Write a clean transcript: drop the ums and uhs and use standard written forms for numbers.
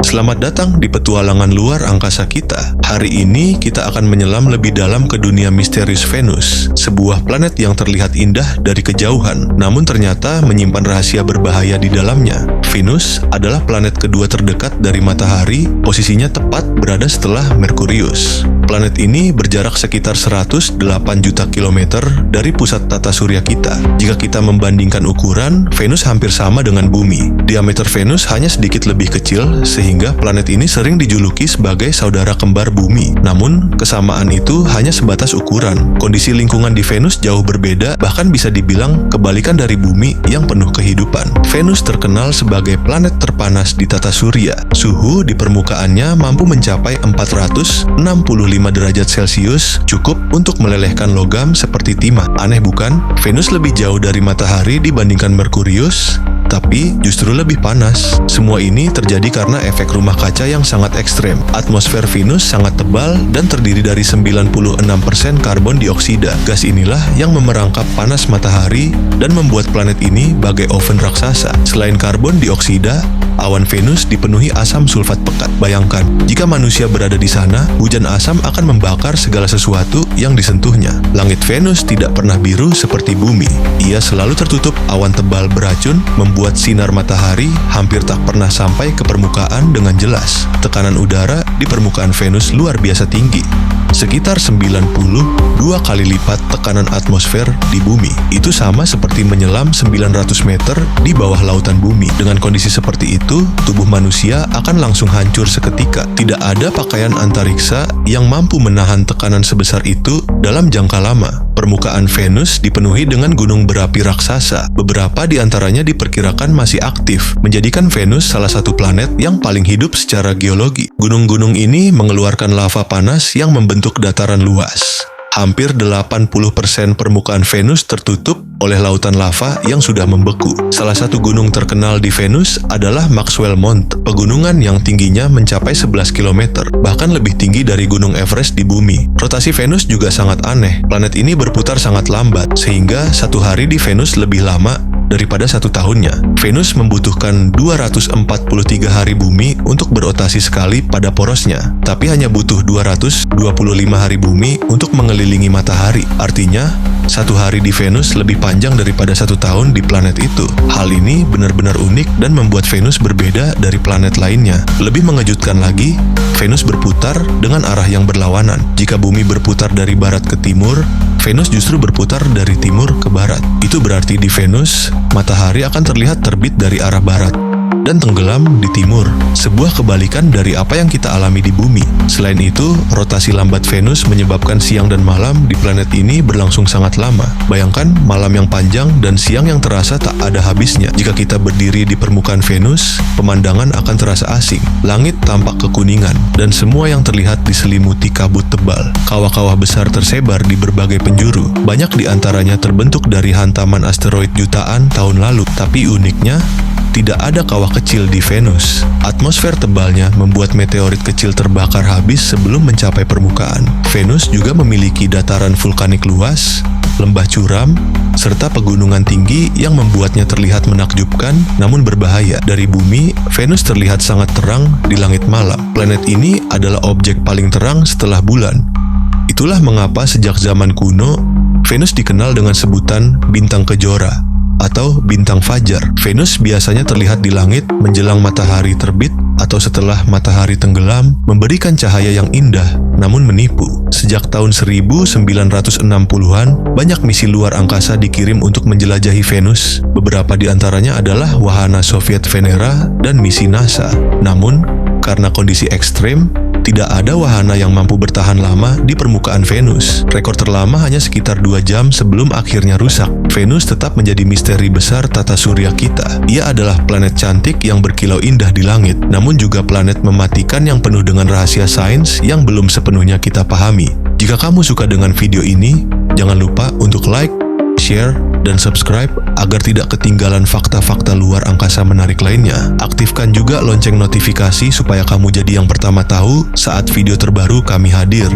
Selamat datang di petualangan luar angkasa kita. Hari ini kita akan menyelam lebih dalam ke dunia misterius Venus, sebuah planet yang terlihat indah dari kejauhan, namun ternyata menyimpan rahasia berbahaya di dalamnya. Venus adalah planet kedua terdekat dari matahari, posisinya tepat berada setelah Merkurius. Planet ini berjarak sekitar 108 juta kilometer dari pusat tata surya kita. Jika kita membandingkan ukuran, Venus hampir sama dengan Bumi. Diameter Venus hanya sedikit lebih kecil, sehingga planet ini sering dijuluki sebagai saudara kembar Bumi. Namun, kesamaan itu hanya sebatas ukuran. Kondisi lingkungan di Venus jauh berbeda, bahkan bisa dibilang kebalikan dari Bumi yang penuh kehidupan. Venus terkenal sebagai planet terpanas di tata surya. Suhu di permukaannya mampu mencapai 465 derajat Celcius, cukup untuk melelehkan logam seperti timah. Aneh bukan? Venus lebih jauh dari matahari dibandingkan Merkurius, tapi justru lebih panas. Semua ini terjadi karena efek rumah kaca yang sangat ekstrem. Atmosfer Venus sangat tebal dan terdiri dari 96% karbon dioksida. Gas inilah yang memerangkap panas matahari dan membuat planet ini bagai oven raksasa. Selain karbon dioksida, awan Venus dipenuhi asam sulfat pekat. Bayangkan, jika manusia berada di sana, hujan asam akan membakar segala sesuatu yang disentuhnya. Langit Venus tidak pernah biru seperti Bumi. Ia selalu tertutup awan tebal beracun, membuat sinar matahari hampir tak pernah sampai ke permukaan dengan jelas. Tekanan udara di permukaan Venus luar biasa tinggi, sekitar 92 kali lipat tekanan atmosfer di Bumi. Itu sama seperti menyelam 900 meter di bawah lautan Bumi. Dengan kondisi seperti itu, tubuh manusia akan langsung hancur seketika. Tidak ada pakaian antariksa yang mampu menahan tekanan sebesar itu dalam jangka lama. Permukaan Venus dipenuhi dengan gunung berapi raksasa. Beberapa di antaranya diperkirakan masih aktif, menjadikan Venus salah satu planet yang paling hidup secara geologi. Gunung-gunung ini mengeluarkan lava panas yang membentuk dataran luas. Hampir 80% permukaan Venus tertutup oleh lautan lava yang sudah membeku. Salah satu gunung terkenal di Venus adalah Maxwell Mount, pegunungan yang tingginya mencapai 11 km, bahkan lebih tinggi dari Gunung Everest di Bumi. Rotasi Venus juga sangat aneh. Planet ini berputar sangat lambat, sehingga satu hari di Venus lebih lama daripada satu tahunnya. Venus membutuhkan 243 hari bumi untuk berotasi sekali pada porosnya, tapi hanya butuh 225 hari bumi untuk mengelilingi matahari. Artinya, satu hari di Venus lebih panjang daripada satu tahun di planet itu. Hal ini benar-benar unik dan membuat Venus berbeda dari planet lainnya. Lebih mengejutkan lagi, Venus berputar dengan arah yang berlawanan. Jika bumi berputar dari barat ke timur, Venus justru berputar dari timur ke barat. Itu berarti di Venus, matahari akan terlihat terbit dari arah barat dan tenggelam di timur, sebuah kebalikan dari apa yang kita alami di Bumi. Selain itu, rotasi lambat Venus menyebabkan siang dan malam di planet ini berlangsung sangat lama. Bayangkan malam yang panjang dan siang yang terasa tak ada habisnya. Jika kita berdiri di permukaan Venus, pemandangan akan terasa asing. Langit tampak kekuningan, dan semua yang terlihat diselimuti kabut tebal. Kawah-kawah besar tersebar di berbagai penjuru. Banyak di antaranya terbentuk dari hantaman asteroid jutaan tahun lalu. Tapi uniknya, tidak ada kawah kecil di Venus. Atmosfer tebalnya membuat meteorit kecil terbakar habis sebelum mencapai permukaan. Venus juga memiliki dataran vulkanik luas, lembah curam, serta pegunungan tinggi yang membuatnya terlihat menakjubkan namun berbahaya. Dari Bumi, Venus terlihat sangat terang di langit malam. Planet ini adalah objek paling terang setelah bulan. Itulah mengapa sejak zaman kuno, Venus dikenal dengan sebutan bintang kejora atau bintang fajar. Venus biasanya terlihat di langit menjelang matahari terbit atau setelah matahari tenggelam, memberikan cahaya yang indah namun menipu. Sejak tahun 1960-an, banyak misi luar angkasa dikirim untuk menjelajahi Venus. Beberapa di antaranya adalah wahana Soviet Venera dan misi NASA. Namun, karena kondisi ekstrem, tidak ada wahana yang mampu bertahan lama di permukaan Venus. Rekor terlama hanya sekitar 2 jam sebelum akhirnya rusak. Venus tetap menjadi misteri besar tata surya kita. Ia adalah planet cantik yang berkilau indah di langit, namun juga planet mematikan yang penuh dengan rahasia sains yang belum sepenuhnya kita pahami. Jika kamu suka dengan video ini, jangan lupa untuk like, share, dan subscribe agar tidak ketinggalan fakta-fakta luar angkasa menarik lainnya. Aktifkan juga lonceng notifikasi supaya kamu jadi yang pertama tahu saat video terbaru kami hadir.